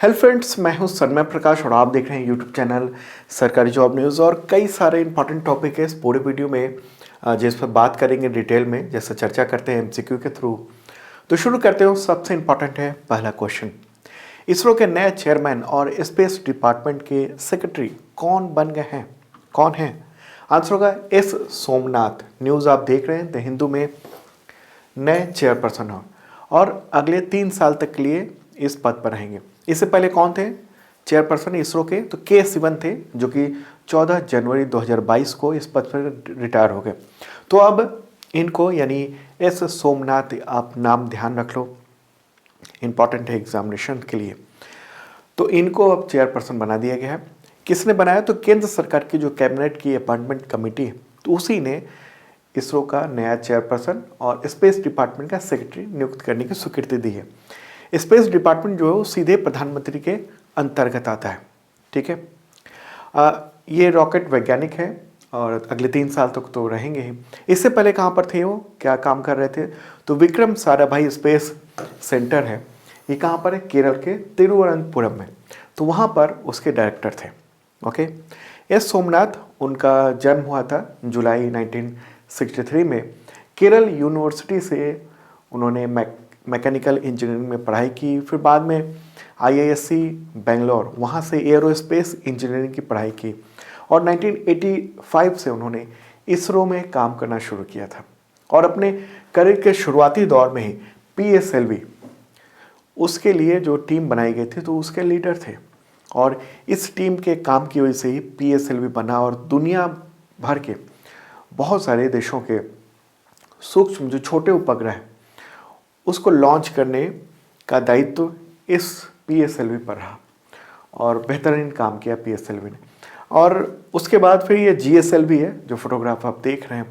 Hello friends, मैं हूं सन्मय प्रकाश और आप देख रहे हैं यूट्यूब चैनल सरकारी जॉब न्यूज़। और कई सारे इंपॉर्टेंट टॉपिक है इस पूरे वीडियो में जिस पर बात करेंगे डिटेल में, जैसे चर्चा करते हैं एमसीक्यू के थ्रू। तो शुरू करते हो। सबसे इंपॉर्टेंट है पहला क्वेश्चन, इसरो के नए चेयरमैन और स्पेस डिपार्टमेंट के सेक्रेटरी कौन बन गए हैं? कौन है? आंसर होगा एस सोमनाथ। न्यूज़ आप देख रहे हैं द हिंदू में। नए चेयरपर्सन हो और अगले 3 साल तक के लिए इस पद पर रहेंगे। इससे पहले कौन थे चेयरपर्सन इसरो के? तो के सिवन थे, जो कि 14 जनवरी 2022 को इस पद पर रिटायर हो गए। तो अब इनको यानी एस सोमनाथ आप नाम ध्यान रख लो, इंपॉर्टेंट है एग्जामिनेशन के लिए। तो इनको अब चेयरपर्सन बना दिया गया है। किसने बनाया? तो केंद्र सरकार की जो कैबिनेट की अपॉइंटमेंट कमेटी है, तो उसी ने इसरो का नया चेयरपर्सन और स्पेस डिपार्टमेंट का सेक्रेटरी नियुक्त करने की स्वीकृति दी है। स्पेस डिपार्टमेंट जो है वो सीधे प्रधानमंत्री के अंतर्गत आता है। ठीक है, ये रॉकेट वैज्ञानिक है और अगले 3 साल तक तो रहेंगे ही। इससे पहले कहाँ पर थे वो, क्या काम कर रहे थे? तो विक्रम साराभाई स्पेस सेंटर है, ये कहाँ पर है? केरल के तिरुवनंतपुरम में। तो वहाँ पर उसके डायरेक्टर थे। ओके, एस सोमनाथ, उनका जन्म हुआ था जुलाई 1963 में। केरल यूनिवर्सिटी से उन्होंने मैकेनिकल इंजीनियरिंग में पढ़ाई की, फिर बाद में आईआईएससी बेंगलोर, वहाँ से एयरोस्पेस इंजीनियरिंग की पढ़ाई की और 1985 से उन्होंने इसरो में काम करना शुरू किया था। और अपने करियर के शुरुआती दौर में ही पीएसएलवी, उसके लिए जो टीम बनाई गई थी, तो उसके लीडर थे। और इस टीम के काम की वजह से ही पीएसएलवी बना और दुनिया भर के बहुत सारे देशों के सूक्ष्म जो छोटे उपग्रह हैं उसको लॉन्च करने का दायित्व इस पीएसएलवी पर रहा और बेहतरीन काम किया पीएसएलवी ने। और उसके बाद फिर ये जीएसएलवी है जो फोटोग्राफ आप देख रहे हैं।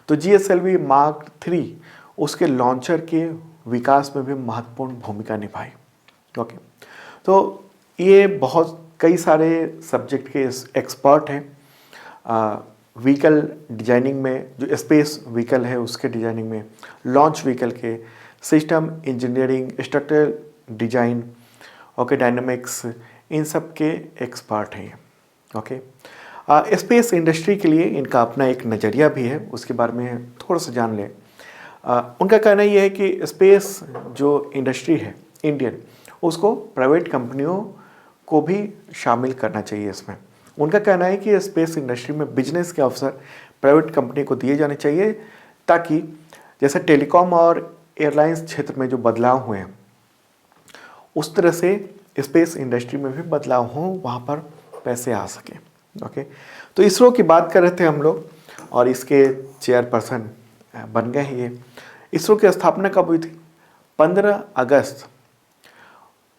तो जीएसएलवी मार्क 3 उसके लॉन्चर के विकास में भी महत्वपूर्ण भूमिका निभाई। ओके, तो ये बहुत कई सारे सब्जेक्ट के एक्सपर्ट हैं। व्हीकल डिजाइनिंग में, जो स्पेस व्हीकल है उसके डिजाइनिंग में, लॉन्च व्हीकल के, system engineering, structural design, okay, dynamics, इन सब के एक्सपर्ट हैं। ओके, स्पेस इंडस्ट्री के लिए इनका अपना एक नज़रिया भी है, उसके बारे में थोड़ा सा जान लें। उनका कहना यह है कि स्पेस जो इंडस्ट्री है इंडियन, उसको प्राइवेट कंपनियों को भी शामिल करना चाहिए इसमें। उनका कहना है कि स्पेस इंडस्ट्री में बिजनेस के अवसर प्राइवेट कंपनी को दिए जाने चाहिए, ताकि जैसे टेलीकॉम और एयरलाइंस क्षेत्र में जो बदलाव हुए हैं उस तरह से स्पेस इंडस्ट्री में भी बदलाव हो, वहाँ पर पैसे आ सकें। ओके, तो इसरो की बात कर रहे थे हम लोग और इसके चेयरपर्सन बन गए हैं ये। इसरो की स्थापना कब हुई थी? 15 अगस्त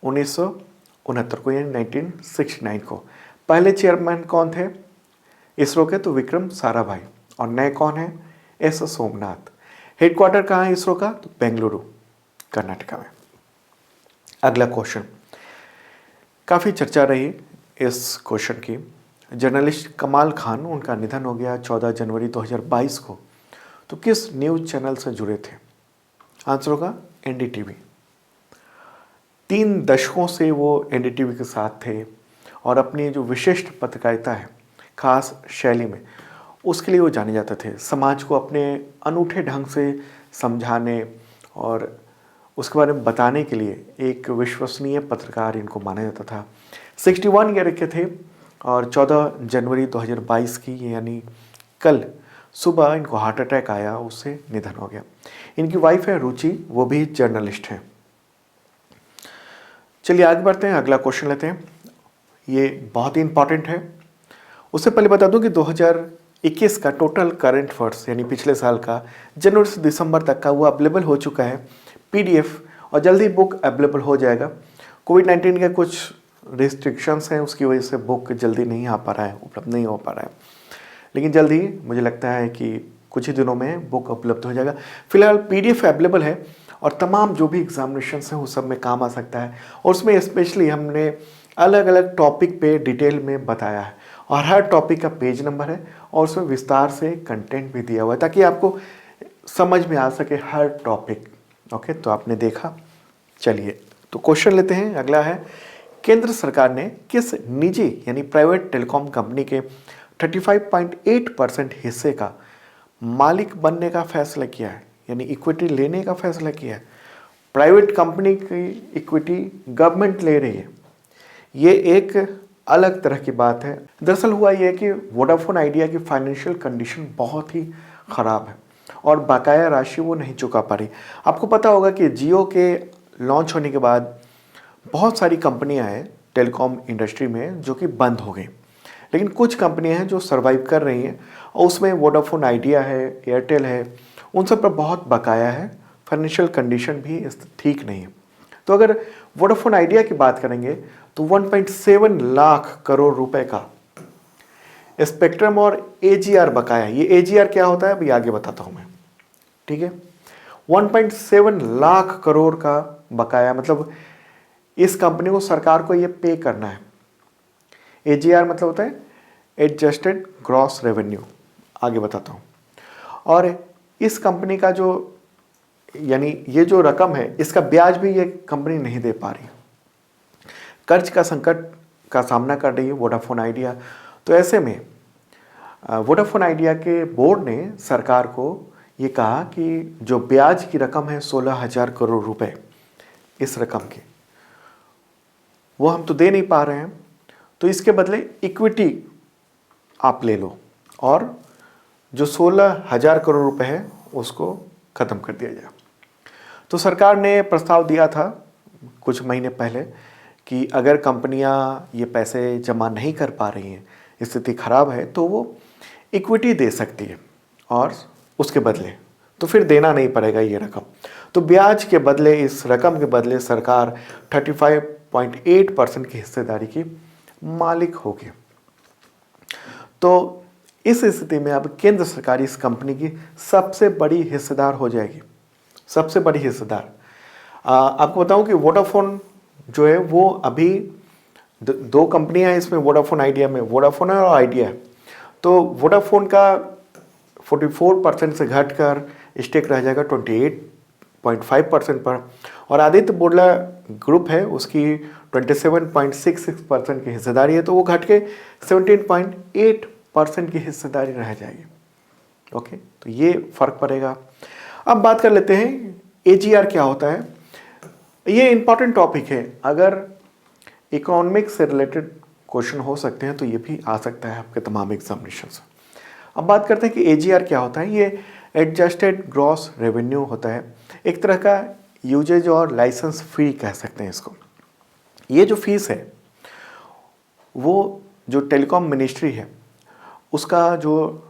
1969 को, यानी 1969 को। पहले चेयरमैन कौन थे इसरो के? तो विक्रम साराभाई। और नए कौन है? एस सोमनाथ। हेडक्वार्टर कहाँ है इसरो का? तो बेंगलुरु, कर्नाटका में। अगला क्वेश्चन, काफ़ी चर्चा रही इस क्वेश्चन की। जर्नलिस्ट कमाल खान, उनका निधन हो गया 14 जनवरी 2022 को। तो किस न्यूज़ चैनल से जुड़े थे? आंसर होगा एनडीटीवी। 3 दशकों से वो एनडीटीवी के साथ थे और अपनी जो विशिष्ट पत्रकारिता है, खास शैली में, उसके लिए वो जाने जाते थे। समाज को अपने अनूठे ढंग से समझाने और उसके बारे में बताने के लिए एक विश्वसनीय पत्रकार इनको माना जाता था। 61 ईयर के थे और 14 जनवरी 2022 की, यानी कल सुबह इनको हार्ट अटैक आया, उससे निधन हो गया। इनकी वाइफ है रुचि, वो भी जर्नलिस्ट हैं। चलिए आगे बढ़ते हैं, अगला क्वेश्चन लेते हैं। ये बहुत ही इंपॉर्टेंट है। उससे पहले बता दूं कि 2021 का टोटल करंट अफेयर्स, यानी पिछले साल का जनवरी से दिसंबर तक का, वो अवेलेबल हो चुका है पीडीएफ, और जल्दी बुक अवेलेबल हो जाएगा। कोविड-19 के कुछ रिस्ट्रिक्शंस हैं, उसकी वजह से बुक जल्दी नहीं आ पा रहा है, उपलब्ध नहीं हो पा रहा है, लेकिन जल्दी मुझे लगता है कि कुछ ही दिनों में बुक उपलब्ध हो जाएगा। फिलहाल पीडीएफ अवेलेबल है और तमाम जो भी एग्जामिनेशन हैं वो सब में काम आ सकता है। और उसमें स्पेशली हमने अलग अलग टॉपिक पे डिटेल में बताया है और हर टॉपिक का पेज नंबर है और उसमें विस्तार से कंटेंट भी दिया हुआ है, ताकि आपको समझ में आ सके हर टॉपिक। ओके, तो आपने देखा। चलिए तो क्वेश्चन लेते हैं। अगला है, केंद्र सरकार ने किस निजी यानी प्राइवेट टेलीकॉम कंपनी के 35.8% हिस्से का मालिक बनने का फैसला किया है, यानी इक्विटी लेने का फैसला किया है। प्राइवेट कंपनी की इक्विटी गवर्नमेंट ले रही है, ये एक अलग तरह की बात है। दरअसल हुआ ये कि वोडाफोन आइडिया की फाइनेंशियल कंडीशन बहुत ही ख़राब है और बकाया राशि वो नहीं चुका पा रही। आपको पता होगा कि जियो के लॉन्च होने के बाद बहुत सारी कंपनियां हैं टेलीकॉम इंडस्ट्री में जो कि बंद हो गई, लेकिन कुछ कंपनियां हैं जो सरवाइव कर रही हैं और उसमें वोडाफोन आइडिया है, एयरटेल है, उन सब पर बहुत बकाया है, फाइनेंशियल कंडीशन भी ठीक नहीं है। तो अगर वोडाफोन आइडिया की बात करेंगे तो 1.7 लाख करोड़ रुपए का स्पेक्ट्रम और एजीआर बकाया। ये एजीआर क्या होता है अभी आगे बताता हूं मैं, ठीक है। 1.7 लाख करोड़ का बकाया, मतलब इस कंपनी को सरकार को ये पे करना है। एजीआर मतलब होता है एडजस्टेड ग्रॉस रेवेन्यू, आगे बताता हूँ। और इस कंपनी का जो यानी ये जो रकम है इसका ब्याज भी ये कंपनी नहीं दे पा रही, कर्ज का संकट का सामना कर रही है वोडाफोन आइडिया। तो ऐसे में वोडाफोन आइडिया के बोर्ड ने सरकार को ये कहा कि जो ब्याज की रकम है 16,000 करोड़ रुपए, इस रकम की वो हम तो दे नहीं पा रहे हैं, तो इसके बदले इक्विटी आप ले लो और जो 16,000 करोड़ रुपए है उसको ख़त्म कर दिया जाए। तो सरकार ने प्रस्ताव दिया था कुछ महीने पहले कि अगर कंपनियां ये पैसे जमा नहीं कर पा रही हैं, स्थिति खराब है, तो वो इक्विटी दे सकती है और उसके बदले तो फिर देना नहीं पड़ेगा ये रकम। तो ब्याज के बदले, इस रकम के बदले सरकार 35.8% की हिस्सेदारी की मालिक होगी। तो इस स्थिति में अब केंद्र सरकार इस कंपनी की सबसे बड़ी हिस्सेदार हो जाएगी, सबसे बड़ी हिस्सेदार। आपको बताऊं कि वोडाफोन जो है वो अभी दो कंपनियां हैं इसमें, वोडाफोन आइडिया में, वोडाफोन और आइडिया। तो वोडाफोन का 44% से घटकर स्टेक रह जाएगा 28.5% पर, और आदित्य बिरला ग्रुप है उसकी 27.66% की हिस्सेदारी है, तो वो घट के 17.8% की हिस्सेदारी रह जाएगी। ओके, तो ये फर्क पड़ेगा। अब बात कर लेते हैं एजीआर क्या होता है। ये इंपॉर्टेंट टॉपिक है, अगर इकोनॉमिक्स से रिलेटेड क्वेश्चन हो सकते हैं तो ये भी आ सकता है आपके तमाम एग्जामिनेशन से। अब बात करते हैं कि एजीआर क्या होता है। ये एडजस्टेड ग्रॉस रेवेन्यू होता है, एक तरह का यूजेज और लाइसेंस फी कह सकते हैं इसको। ये जो फीस है वो जो टेलीकॉम मिनिस्ट्री है उसका जो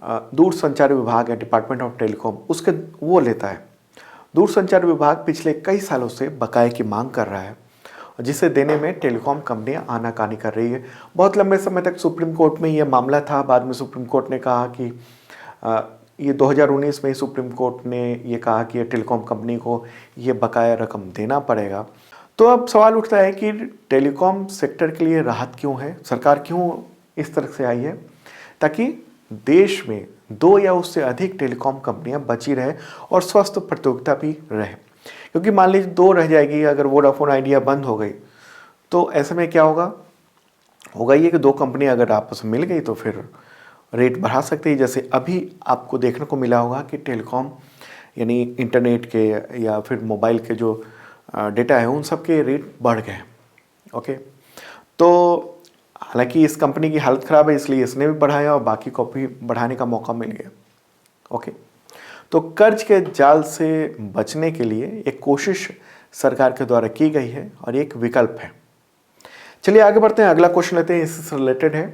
दूरसंचार विभाग है, डिपार्टमेंट ऑफ टेलीकॉम, उसके वो लेता है। दूरसंचार विभाग पिछले कई सालों से बकाये की मांग कर रहा है, जिसे देने में टेलीकॉम कंपनियां आनाकानी कर रही है। बहुत लंबे समय तक सुप्रीम कोर्ट में ये मामला था, बाद में सुप्रीम कोर्ट ने कहा कि ये 2019 में सुप्रीम कोर्ट ने ये कहा कि टेलीकॉम कंपनी को ये बकाया रकम देना पड़ेगा। तो अब सवाल उठता है कि टेलीकॉम सेक्टर के लिए राहत क्यों है, सरकार क्यों इस तरह से आई है, ताकि देश में 2 या उससे अधिक टेलीकॉम कंपनियां बची रहे और स्वस्थ प्रतियोगिता भी रहे। क्योंकि मान लीजिए 2 रह जाएगी, अगर वोडाफोन आइडिया बंद हो गई तो ऐसे में क्या होगा ये कि 2 कंपनियां अगर आपस में मिल गई तो फिर रेट बढ़ा सकती है। जैसे अभी आपको देखने को मिला होगा कि टेलीकॉम यानी इंटरनेट के या फिर मोबाइल के जो डेटा है उन सब के रेट बढ़ गए। ओके, तो हालांकि इस कंपनी की हालत ख़राब है इसलिए इसने भी बढ़ाया और बाकी को भी बढ़ाने का मौका मिल गया। ओके, तो कर्ज के जाल से बचने के लिए एक कोशिश सरकार के द्वारा की गई है और एक विकल्प है। चलिए आगे बढ़ते हैं, अगला क्वेश्चन लेते हैं, इससे रिलेटेड है।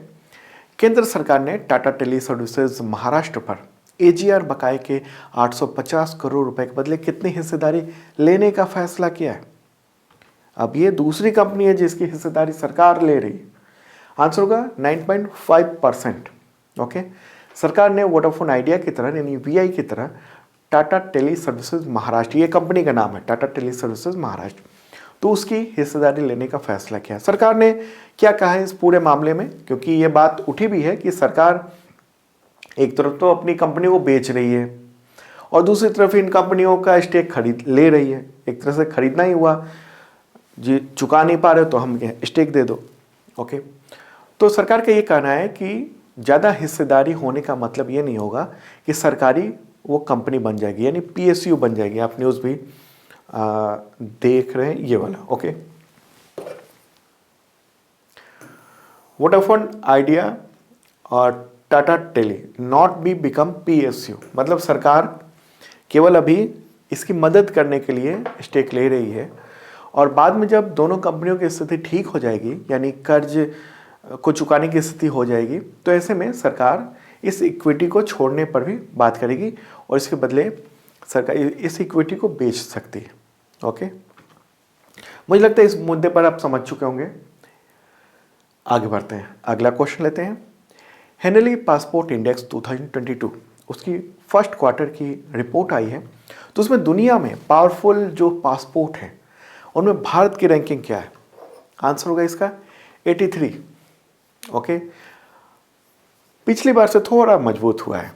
केंद्र सरकार ने टाटा टेली सर्विसेज महाराष्ट्र पर एजीआर बकाये के 850 करोड़ रुपए के बदले कितनी हिस्सेदारी लेने का फैसला किया है। अब ये दूसरी कंपनी है जिसकी हिस्सेदारी सरकार ले रही है। आंसर होगा 9.5%। ओके, सरकार ने वोडाफोन आइडिया की तरह यानी वीआई की तरह टाटा टेली सर्विसेज महाराष्ट्र, ये कंपनी का नाम है टाटा टेली सर्विसेज महाराष्ट्र, तो उसकी हिस्सेदारी लेने का फैसला किया। सरकार ने क्या कहा है इस पूरे मामले में, क्योंकि ये बात उठी भी है कि सरकार एक तरफ तो अपनी कंपनी को बेच रही है और दूसरी तरफ इन कंपनियों का स्टेक खरीद ले रही है। एक तरह से खरीदना ही हुआ, जी चुका नहीं पा रहे हो तो हम स्टेक दे दो। ओके, तो सरकार का ये कहना है कि ज़्यादा हिस्सेदारी होने का मतलब ये नहीं होगा कि सरकारी वो कंपनी बन जाएगी, यानी पीएसयू बन जाएगी। आप न्यूज़ भी देख रहे हैं ये वाला। ओके, वोडाफोन आइडिया और Tata tele not be become PSU, मतलब सरकार केवल अभी इसकी मदद करने के लिए स्टेक ले रही है, और बाद में जब दोनों कंपनियों की स्थिति ठीक हो जाएगी, यानी कर्ज को चुकाने की स्थिति हो जाएगी, तो ऐसे में सरकार इस इक्विटी को छोड़ने पर भी बात करेगी और इसके बदले सरकार इस इक्विटी को बेच सकती है। ओके, मुझे लगता है इस मुद्दे पर आप समझ चुके होंगे। आगे बढ़ते हैं, अगला क्वेश्चन लेते हैं। हेनली पासपोर्ट इंडेक्स 2022 उसकी फर्स्ट क्वार्टर की रिपोर्ट आई है, तो उसमें दुनिया में पावरफुल जो पासपोर्ट हैं उनमें भारत की रैंकिंग क्या है? आंसर होगा इसका 83। ओके, पिछली बार से थोड़ा मजबूत हुआ है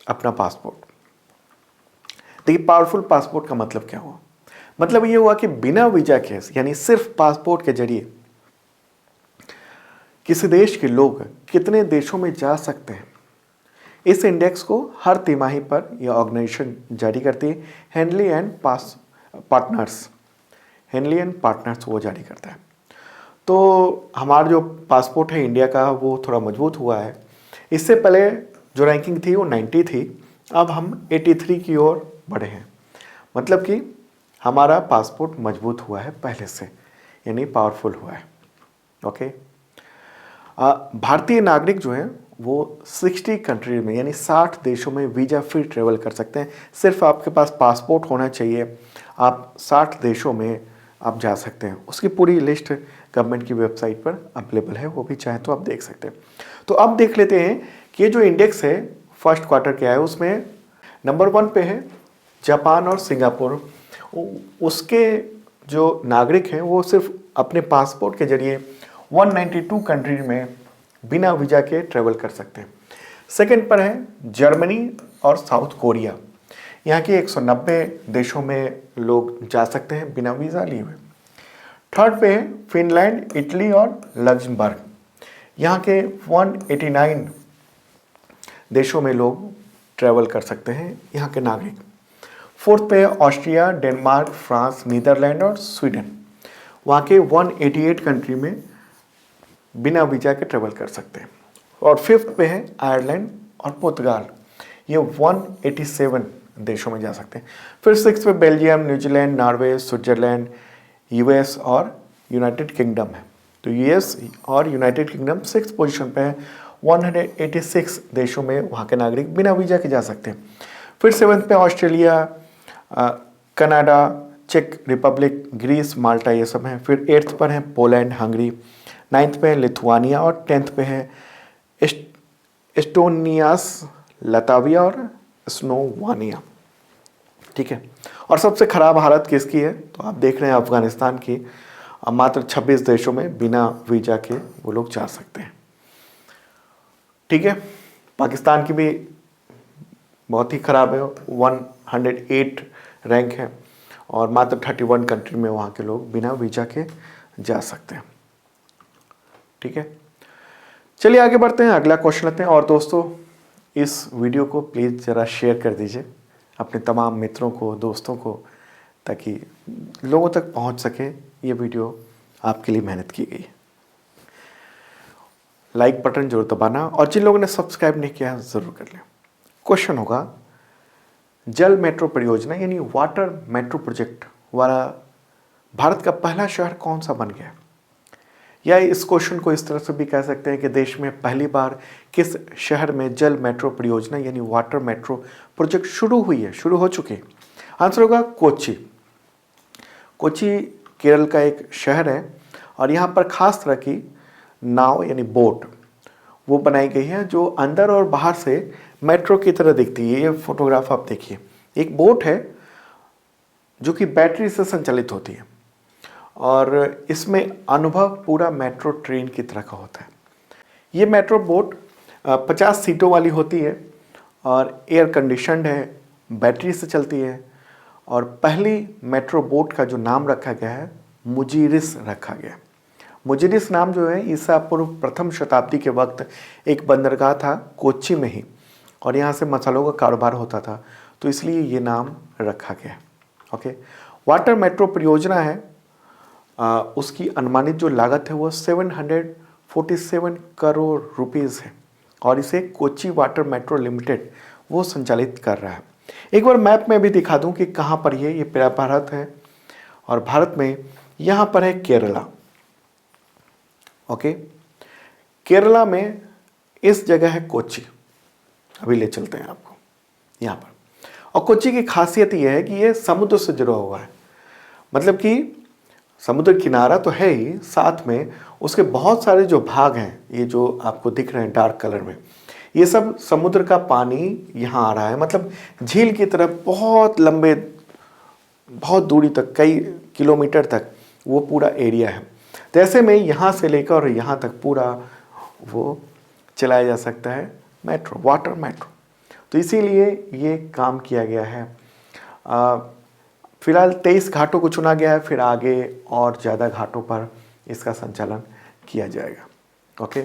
अपना पासपोर्ट। देखिए, पावरफुल पासपोर्ट का मतलब क्या हुआ? मतलब ये हुआ कि बिना वीजा के, यानी सिर्फ पासपोर्ट के जरिए किसी देश के लोग कितने देशों में जा सकते हैं, इस इंडेक्स को हर तिमाही पर यह ऑर्गेनाइजेशन जारी करती है। Henley and partners, Henley and partners वो जारी करता है। तो हमारा जो पासपोर्ट है इंडिया का वो थोड़ा मजबूत हुआ है। इससे पहले जो रैंकिंग थी वो 90 थी, अब हम 83 की ओर बढ़े हैं। मतलब कि हमारा पासपोर्ट मजबूत हुआ है पहले से, यानी पावरफुल हुआ है। ओके, भारतीय नागरिक जो है वो 60 कंट्री में, यानी 60 देशों में वीज़ा फ्री ट्रेवल कर सकते हैं। सिर्फ आपके पास पासपोर्ट होना चाहिए, आप 60 देशों में आप जा सकते हैं। उसकी पूरी लिस्ट गवर्नमेंट की वेबसाइट पर अवेलेबल है, वो भी चाहे तो आप देख सकते हैं। तो अब देख लेते हैं कि ये जो इंडेक्स है फर्स्ट क्वार्टर क्या है। उसमें नंबर 1 पे है जापान और सिंगापुर। उसके जो नागरिक हैं वो सिर्फ अपने पासपोर्ट के जरिए 192 कंट्री में बिना वीज़ा के ट्रेवल कर सकते हैं। सेकंड पर है जर्मनी और साउथ कोरिया, यहाँ के 190 देशों में लोग जा सकते हैं बिना वीज़ा लिए हुए। थर्ड पे है फिनलैंड, इटली और लग्जमबर्ग, यहाँ के 189 देशों में लोग ट्रैवल कर सकते हैं यहाँ के नागरिक। फोर्थ पे है ऑस्ट्रिया, डेनमार्क, फ्रांस, नीदरलैंड और स्वीडन, वहाँ के 188 कंट्री में बिना वीज़ा के ट्रैवल कर सकते हैं। और फिफ्थ पे है आयरलैंड और पुर्तगाल, ये 187 देशों में जा सकते हैं। फिर सिक्स पे Belgium, New Zealand, Norway, Switzerland, US और यूनाइटेड किंगडम है। तो यूएस और यूनाइटेड किंगडम 6th पोजीशन पे है, 186 देशों में वहाँ के नागरिक बिना वीज़ा के जा सकते हैं। फिर 7th पे ऑस्ट्रेलिया, कनाडा, चेक रिपब्लिक, ग्रीस, माल्टा, ये सब हैं। फिर 8th पर है पोलैंड, हंगरी, 9th पे है लिथुआनिया और 10th पे है एस्टोनियास, लताविया और स्लोवानिया। ठीक है, और सबसे खराब हालत किसकी है? तो आप देख रहे हैं अफगानिस्तान की, मात्र 26 देशों में बिना वीज़ा के वो लोग जा सकते हैं। ठीक है, पाकिस्तान की भी बहुत ही खराब है, 108 रैंक है और मात्र 31 कंट्री में वहाँ के लोग बिना वीज़ा के जा सकते हैं। ठीक है, चलिए आगे बढ़ते हैं, अगला क्वेश्चन लेते हैं। और दोस्तों, इस वीडियो को प्लीज़ ज़रा शेयर कर दीजिए अपने तमाम मित्रों को, दोस्तों को, ताकि लोगों तक पहुंच सके ये वीडियो आपके लिए मेहनत की गई है। लाइक बटन जरूर दबाना और जिन लोगों ने सब्सक्राइब नहीं किया ज़रूर कर लें। क्वेश्चन होगा, जल मेट्रो परियोजना यानी वाटर मेट्रो प्रोजेक्ट वाला भारत का पहला शहर कौन सा बन गया? या इस क्वेश्चन को इस तरह से भी कह सकते हैं कि देश में पहली बार किस शहर में जल मेट्रो परियोजना यानी वाटर मेट्रो प्रोजेक्ट शुरू हुई है, शुरू हो चुकी है? आंसर होगा कोच्चि। कोच्चि केरल का एक शहर है और यहाँ पर खास तरह की नाव यानी बोट वो बनाई गई है जो अंदर और बाहर से मेट्रो की तरह दिखती है। ये फोटोग्राफ आप देखिए, एक बोट है जो कि बैटरी से संचालित होती है और इसमें अनुभव पूरा मेट्रो ट्रेन की तरह का होता है। ये मेट्रो बोट 50 सीटों वाली होती है और एयर कंडीशनड है, बैटरी से चलती है और पहली मेट्रो बोट का जो नाम रखा गया है मुजीरिस रखा गया। मुजीरिस नाम जो है ईसा पूर्व प्रथम शताब्दी के वक्त एक बंदरगाह था कोच्चि में ही, और यहाँ से मसालों का कारोबार होता था, तो इसलिए ये नाम रखा गया। ओके, वाटर मेट्रो परियोजना है, उसकी अनुमानित जो लागत है वो 747 करोड़ रुपीज़ है, और इसे कोच्चि वाटर मेट्रो लिमिटेड वो संचालित कर रहा है। एक बार मैप में भी दिखा दूं कि कहाँ पर ये पूरा भारत है, और भारत में यहाँ पर है केरला। ओके, केरला में इस जगह है कोच्चि, अभी ले चलते हैं आपको यहाँ पर। और कोच्चि की खासियत ये है कि ये समुद्र से जुड़ा हुआ है, मतलब कि समुद्र किनारा तो है ही, साथ में उसके बहुत सारे जो भाग हैं, ये जो आपको दिख रहे हैं डार्क कलर में, ये सब समुद्र का पानी यहाँ आ रहा है, मतलब झील की तरफ बहुत लंबे, बहुत दूरी तक, कई किलोमीटर तक वो पूरा एरिया है। तो ऐसे में यहाँ से लेकर और यहाँ तक पूरा वो चलाया जा सकता है मेट्रो, वाटर मेट्रो। तो इसीलिए ये काम किया गया है। फिलहाल 23 घाटों को चुना गया है, फिर आगे और ज़्यादा घाटों पर इसका संचालन किया जाएगा। ओके,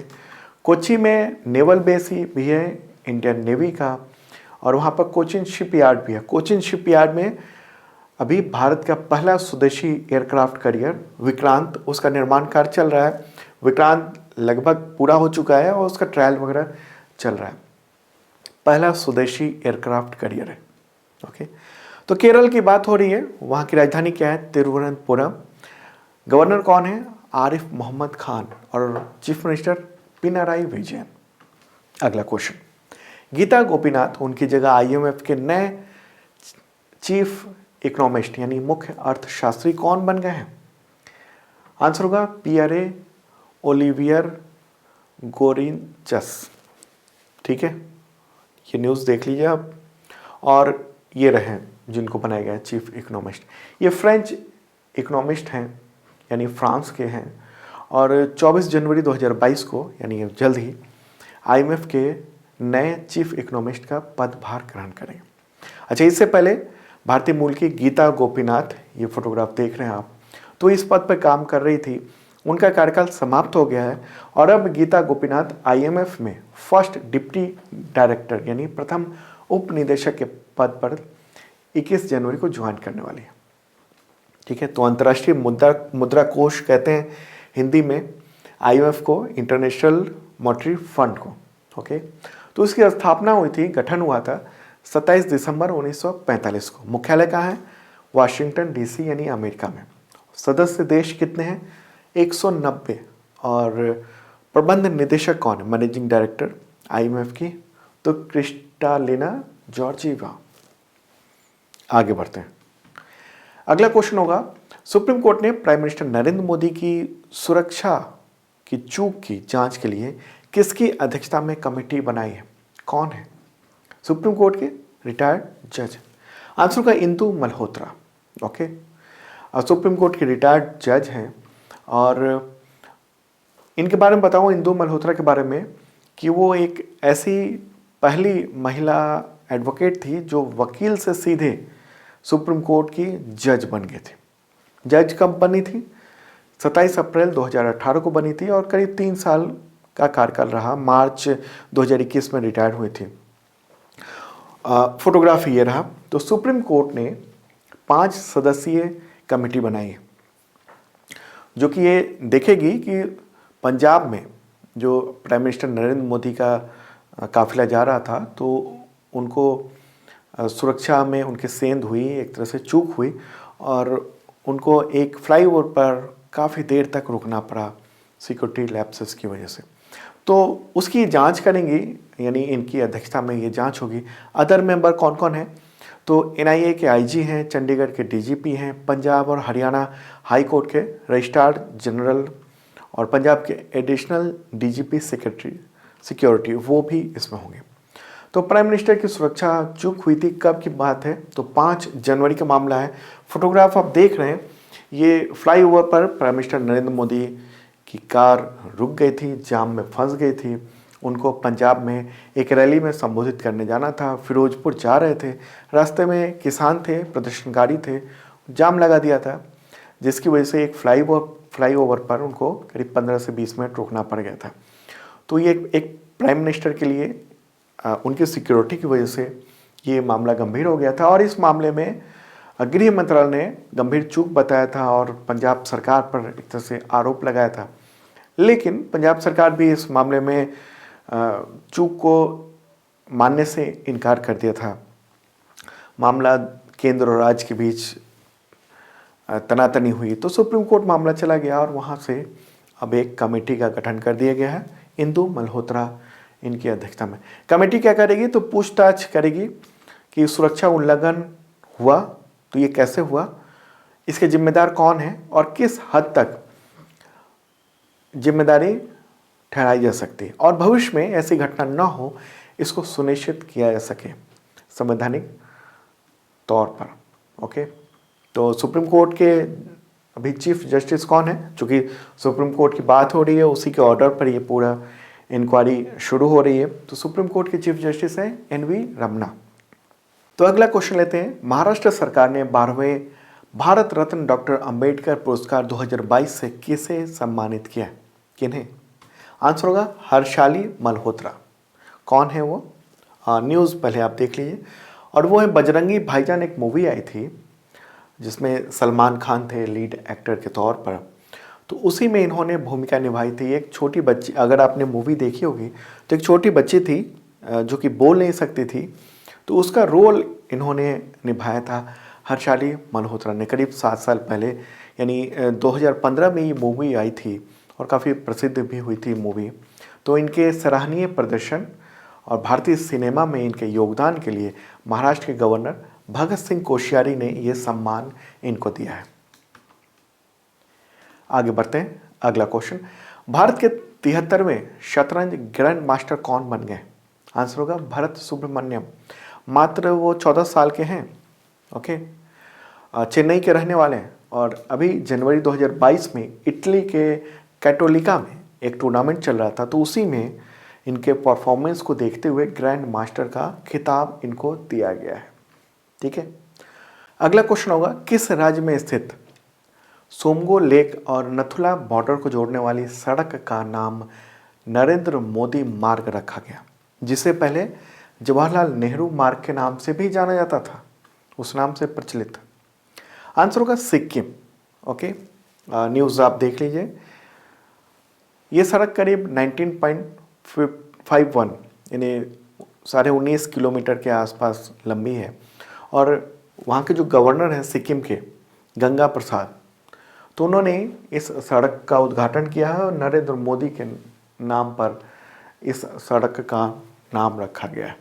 कोच्चि में नेवल बेस भी है इंडियन नेवी का, और वहाँ पर कोचिन शिपयार्ड भी है। कोचिन शिपयार्ड में अभी भारत का पहला स्वदेशी एयरक्राफ्ट कैरियर विक्रांत, उसका निर्माण कार्य चल रहा है। विक्रांत लगभग पूरा हो चुका है और उसका ट्रायल वगैरह चल रहा है। पहला स्वदेशी एयरक्राफ्ट कैरियर है। ओके, तो केरल की बात हो रही है, वहाँ की राजधानी क्या है? तिरुवनंतपुरम। गवर्नर कौन है? आरिफ मोहम्मद खान, और चीफ मिनिस्टर पिनाराई विजयन। अगला क्वेश्चन, गीता गोपीनाथ, उनकी जगह IMF के नए चीफ इकोनॉमिस्ट यानी मुख्य अर्थशास्त्री कौन बन गए हैं? आंसर होगा पियरे ओलिवियर गोरिंचस। ठीक है, ये न्यूज़ देख लीजिए आप। और ये रहे जिनको बनाया गया चीफ इकोनॉमिस्ट, ये फ्रेंच इकोनॉमिस्ट हैं, यानी फ्रांस के हैं, और 24 जनवरी 2022 को, यानी जल्द ही, IMF के नए चीफ इकोनॉमिस्ट का पदभार ग्रहण करेंगे। अच्छा, इससे पहले भारतीय मूल की गीता गोपीनाथ, ये फोटोग्राफ देख रहे हैं आप, तो इस पद पर काम कर रही थी। उनका कार्यकाल समाप्त हो गया है, और अब गीता गोपीनाथ IMF में फर्स्ट डिप्टी डायरेक्टर यानी प्रथम उप निदेशक के पद पर 21 जनवरी को ज्वाइन करने वाली है। ठीक है, तो अंतर्राष्ट्रीय मुद्रा कोष कहते हैं हिंदी में IMF को, इंटरनेशनल मॉनेटरी फंड को। ओके, तो इसकी स्थापना हुई थी, गठन हुआ था 27 दिसंबर 1945 को। मुख्यालय कहाँ है? वाशिंगटन DC यानी अमेरिका में। सदस्य देश कितने हैं? 190। और प्रबंध निदेशक कौन है? मैनेजिंग डायरेक्टर IMF की, तो क्रिस्टालिना जॉर्जीवा। आगे बढ़ते हैं। अगला क्वेश्चन होगा, सुप्रीम कोर्ट ने प्राइम मिनिस्टर नरेंद्र मोदी की सुरक्षा की चूक की जांच के लिए किसकी अध्यक्षता में कमेटी बनाई है? कौन है? सुप्रीम कोर्ट के रिटायर्ड जज। आंसर का Indu Malhotra. Okay, supreme court के रिटायर्ड जज हैं, और इनके बारे में बताऊं, इंदु मल्होत्रा के बारे में, कि वो एक ऐसी पहली महिला एडवोकेट थी जो वकील से सीधे सुप्रीम कोर्ट की जज बन गए थे। जज कब बनी थी? 27 अप्रैल 2018 को बनी थी, और करीब 3 साल का कार्यकाल रहा। मार्च 2021 में रिटायर्ड हुई थी। फोटोग्राफी ये रहा। तो सुप्रीम कोर्ट ने 5 सदस्यीय कमेटी बनाई है, जो कि ये देखेगी कि पंजाब में जो प्राइम मिनिस्टर नरेंद्र मोदी का काफिला जा रहा था, तो उनको सुरक्षा में उनके सेंध हुई, एक तरह से चूक हुई, और उनको एक फ्लाईओवर पर काफ़ी देर तक रुकना पड़ा सिक्योरिटी लैप्सेस की वजह से। तो उसकी जांच करेंगी, यानी इनकी अध्यक्षता में ये जांच होगी। अदर मेंबर कौन कौन है? तो NIA के IG हैं, चंडीगढ़ के DGP हैं, पंजाब और हरियाणा हाई कोर्ट के रजिस्ट्रार जनरल, और पंजाब के एडिशनल DGP सेक्रेटरी सिक्योरिटी, वो भी इसमें होंगे। तो प्राइम मिनिस्टर की सुरक्षा चूक हुई थी, कब की बात है? तो 5 जनवरी का मामला है। फोटोग्राफ आप देख रहे हैं, ये फ्लाईओवर पर प्राइम मिनिस्टर नरेंद्र मोदी की कार रुक गई थी, जाम में फंस गई थी। उनको पंजाब में एक रैली में संबोधित करने जाना था, फिरोजपुर जा रहे थे, रास्ते में किसान थे, प्रदर्शनकारी थे, जाम लगा दिया था। जिसकी वजह से एक फ्लाईओवर पर उनको करीब 15 से 20 मिनट रुकना पड़ गया था। तो ये एक प्राइम मिनिस्टर के लिए उनकी सिक्योरिटी की वजह से ये मामला गंभीर हो गया था और इस मामले में गृह मंत्रालय ने गंभीर चूक बताया था और पंजाब सरकार पर एक तरह से आरोप लगाया था। लेकिन पंजाब सरकार भी इस मामले में चूक को मानने से इनकार कर दिया था। मामला केंद्र और राज्य के बीच तनातनी हुई तो सुप्रीम कोर्ट मामला चला गया और वहाँ से अब एक कमेटी का गठन कर दिया गया है इंदु मल्होत्रा इनकी अध्यक्षता में। कमेटी क्या करेगी? तो पूछताछ करेगी कि सुरक्षा उल्लंघन हुआ तो ये कैसे हुआ, इसके जिम्मेदार कौन है और किस हद तक जिम्मेदारी ठहराई जा सकती है और भविष्य में ऐसी घटना न हो इसको सुनिश्चित किया जा सके संवैधानिक तौर पर। ओके, तो सुप्रीम कोर्ट के अभी चीफ जस्टिस कौन है? चूँकि सुप्रीम कोर्ट की बात हो रही है उसी के ऑर्डर पर ये पूरा इंक्वायरी शुरू हो रही है। तो सुप्रीम कोर्ट के चीफ जस्टिस हैं NV रमन्ना। तो अगला क्वेश्चन लेते हैं। महाराष्ट्र सरकार ने 12वें भारत रत्न डॉक्टर अंबेडकर पुरस्कार 2022 से किसे सम्मानित किया? किन्हें? आंसर होगा हर्षाली मल्होत्रा। कौन है वो? न्यूज़ पहले आप देख लीजिए। और वो है बजरंगी भाईजान, एक मूवी आई थी जिसमें सलमान खान थे लीड एक्टर के तौर पर। तो उसी में इन्होंने भूमिका निभाई थी। एक छोटी बच्ची, अगर आपने मूवी देखी होगी तो एक छोटी बच्ची थी जो कि बोल नहीं सकती थी, तो उसका रोल इन्होंने निभाया था हर्षाली मल्होत्रा ने करीब 7 साल पहले, यानी 2015 में ये मूवी आई थी और काफ़ी प्रसिद्ध भी हुई थी मूवी। तो इनके सराहनीय प्रदर्शन और भारतीय सिनेमा में इनके योगदान के लिए महाराष्ट्र के गवर्नर भगत सिंह कोश्यारी ने ये सम्मान इनको दिया है। आगे बढ़ते हैं। अगला क्वेश्चन, भारत के 73वें शतरंज ग्रैंड मास्टर कौन बन गए? आंसर होगा भरत सुब्रमण्यम। मात्र वो 14 साल के हैं। ओके, चेन्नई के रहने वाले हैं और अभी जनवरी 2022 में इटली के कैटोलिका में एक टूर्नामेंट चल रहा था, तो उसी में इनके परफॉर्मेंस को देखते हुए ग्रैंड मास्टर का खिताब इनको दिया गया है। ठीक है, अगला क्वेश्चन होगा, किस राज्य में स्थित सोमगो लेक और नथुला बॉर्डर को जोड़ने वाली सड़क का नाम नरेंद्र मोदी मार्ग रखा गया, जिसे पहले जवाहरलाल नेहरू मार्ग के नाम से भी जाना जाता था, उस नाम से प्रचलित? आंसर होगा सिक्किम। ओके, न्यूज़ आप देख लीजिए। ये सड़क करीब 19.51 यानी 19.5 किलोमीटर के आसपास लंबी है और वहाँ के जो गवर्नर हैं सिक्किम के, गंगा प्रसाद, तो उन्होंने इस सड़क का उद्घाटन किया है और नरेंद्र मोदी के नाम पर इस सड़क का नाम रखा गया है।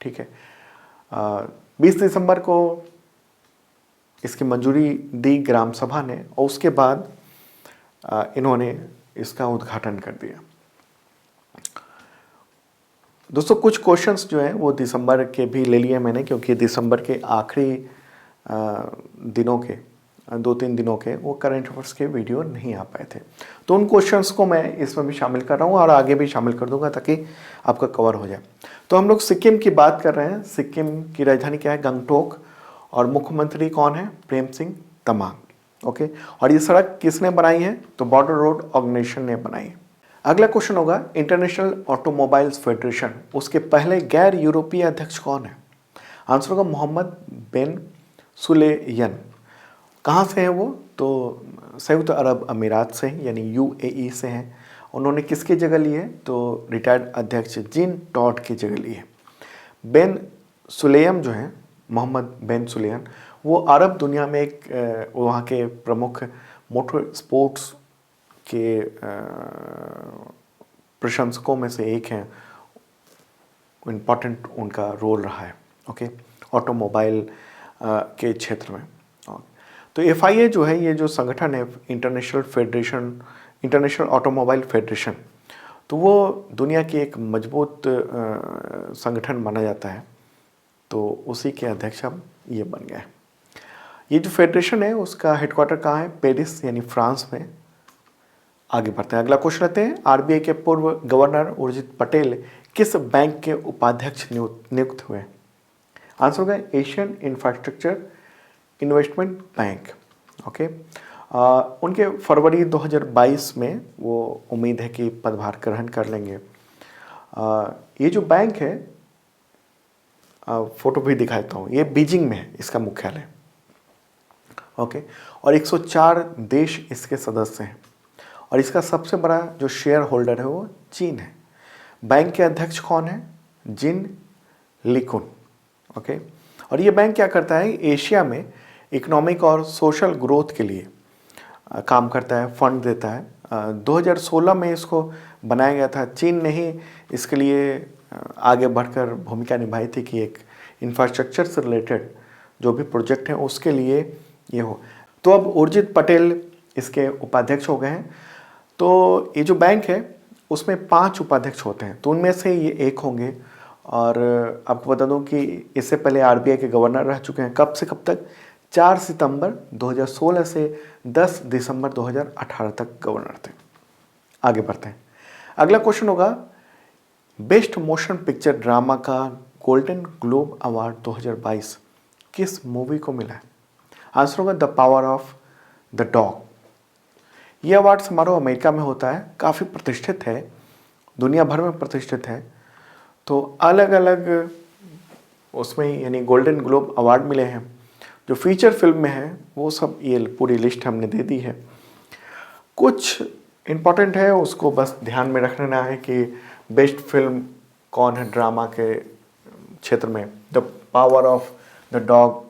ठीक है, 20 दिसंबर को इसकी मंजूरी दी ग्राम सभा ने और उसके बाद इन्होंने इसका उद्घाटन कर दिया। दोस्तों, कुछ क्वेश्चंस जो हैं वो दिसंबर के भी ले लिए मैंने, क्योंकि दिसंबर के आखिरी दिनों के 2-3 दिनों के वो करंट अफेयर्स के वीडियो नहीं आ पाए थे, तो उन क्वेश्चंस को मैं इसमें भी शामिल कर रहा हूँ और आगे भी शामिल कर दूंगा ताकि आपका कवर हो जाए। तो हम लोग सिक्किम की बात कर रहे हैं। सिक्किम की राजधानी क्या है? गंगटोक। और मुख्यमंत्री कौन है? प्रेम सिंह तमांग। ओके, और ये सड़क किसने बनाई है? तो बॉर्डर रोड ऑर्गेनाइजेशन ने बनाई है। अगला क्वेश्चन होगा, इंटरनेशनल ऑटोमोबाइल्स फेडरेशन, उसके पहले गैर यूरोपीय अध्यक्ष कौन है? आंसर होगा मोहम्मद बिन सुलेयन। कहाँ से हैं वो? तो संयुक्त अरब अमीरात से, यानी UAE से हैं। उन्होंने किसकी जगह ली है? तो रिटायर्ड अध्यक्ष जीन टॉड की जगह ली है। बिन सुलेयम जो हैं, मोहम्मद बिन सुलेयन, वो अरब दुनिया में एक वहाँ के प्रमुख मोटर स्पोर्ट्स के प्रशंसकों में से एक हैं। इम्पॉर्टेंट उनका रोल रहा है। ओके, ऑटोमोबाइल के क्षेत्र में। तो FIA जो है, ये जो संगठन है इंटरनेशनल ऑटोमोबाइल फेडरेशन, तो वो दुनिया की एक मजबूत संगठन माना जाता है। तो उसी के अध्यक्ष अब ये बन गए। ये जो फेडरेशन है उसका हेडक्वार्टर कहाँ है? पेरिस, यानी फ्रांस में। आगे बढ़ते हैं। अगला क्वेश्चन लेते हैं। RBI के पूर्व गवर्नर उर्जित पटेल किस बैंक के उपाध्यक्ष नियुक्त हुए? आंसर होगा Asian infrastructure investment bank. Okay. उनके फरवरी 2022 में वो उम्मीद है कि पदभार ग्रहण कर लेंगे। ये जो बैंक है, फोटो भी दिखाता हूँ, ये बीजिंग में है इसका मुख्यालय। ओके। और 104 देश इसके सदस्य हैं और इसका सबसे बड़ा जो शेयर होल्डर है वो चीन है। बैंक के अध्यक्ष कौन है? जिन लिकुन। ओके। और ये बैंक क्या करता है? एशिया में इकोनॉमिक और सोशल ग्रोथ के लिए काम करता है, फंड देता है। 2016 में इसको बनाया गया था। चीन ने ही इसके लिए आगे बढ़कर भूमिका निभाई थी कि एक इंफ्रास्ट्रक्चर से रिलेटेड जो भी प्रोजेक्ट हैं उसके लिए ये हो। तो अब उर्जित पटेल इसके उपाध्यक्ष हो गए हैं। तो ये जो बैंक है उसमें 5 उपाध्यक्ष होते हैं, तो उनमें से ये एक होंगे। और आपको बता दूं कि इससे पहले आरबीआई के गवर्नर रह चुके हैं। कब से कब तक? 4 सितंबर 2016 से 10 दिसंबर 2018 तक गवर्नर थे। आगे बढ़ते हैं। अगला क्वेश्चन होगा, बेस्ट मोशन पिक्चर ड्रामा का गोल्डन ग्लोब अवार्ड 2022 किस मूवी को मिला है? आंसर होगा the power of the dog. यह अवार्ड समारोह अमेरिका में होता है, काफ़ी प्रतिष्ठित है, दुनिया भर में प्रतिष्ठित है। तो अलग अलग उसमें यानी गोल्डन ग्लोब अवार्ड मिले हैं। जो फीचर फिल्म में है वो सब, ये पूरी लिस्ट हमने दे दी है। कुछ इम्पॉर्टेंट है उसको बस ध्यान में रखना है कि बेस्ट फिल्म कौन है ड्रामा के क्षेत्र में, the power of the dog.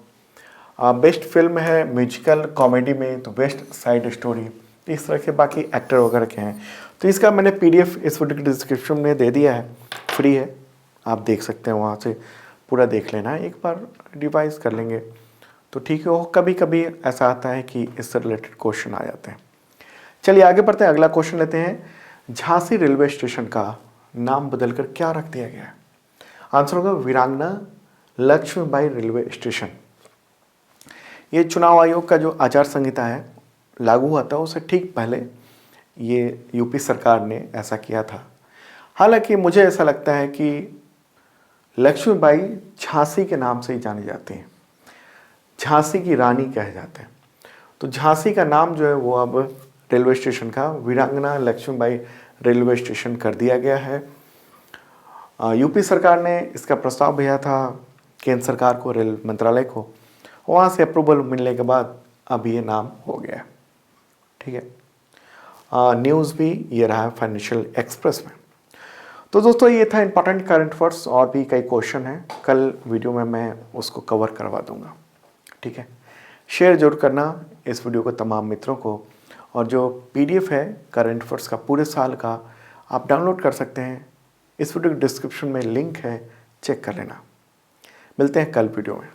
Best film है म्यूजिकल कॉमेडी में तो बेस्ट साइड स्टोरी। इस तरह के बाकी एक्टर वगैरह के हैं। तो इसका मैंने पीडीएफ इस वीडियो के डिस्क्रिप्शन में दे दिया है, फ्री है, आप देख सकते हैं, वहाँ से पूरा देख लेना है, एक बार रिवाइज कर लेंगे तो ठीक है। कभी कभी ऐसा आता है कि इससे रिलेटेड क्वेश्चन आ जाते हैं। चलिए आगे बढ़ते हैं, अगला क्वेश्चन लेते हैं। झांसी रेलवे स्टेशन का नाम बदलकर क्या रख दिया गया है? आंसर होगा वीरांगना लक्ष्मीबाई रेलवे स्टेशन। ये चुनाव आयोग का जो आचार संहिता है लागू हुआ था उससे ठीक पहले ये यूपी सरकार ने ऐसा किया था। हालांकि मुझे ऐसा लगता है कि लक्ष्मीबाई झांसी के नाम से ही जानी जाती हैं, झांसी की रानी कहे जाते हैं। तो झांसी का नाम जो है वो अब रेलवे स्टेशन का वीरांगना लक्ष्मीबाई रेलवे स्टेशन कर दिया गया है। यूपी सरकार ने इसका प्रस्ताव भेजा था केंद्र सरकार को, रेल मंत्रालय को, वहाँ से अप्रूवल मिलने के बाद अब ये नाम हो गया। ठीक है। न्यूज़ भी ये रहा है फाइनेंशियल एक्सप्रेस में। तो दोस्तों ये था इंपॉर्टेंट करंट अफेयर्स, और भी कई क्वेश्चन हैं, कल वीडियो में मैं उसको कवर करवा दूंगा। ठीक है। शेयर जरूर करना इस वीडियो को तमाम मित्रों को, और जो पीडीएफ है करंट अफेयर्स का पूरे साल का आप डाउनलोड कर सकते हैं, इस वीडियो के डिस्क्रिप्शन में लिंक है, चेक कर लेना। मिलते हैं कल वीडियो में।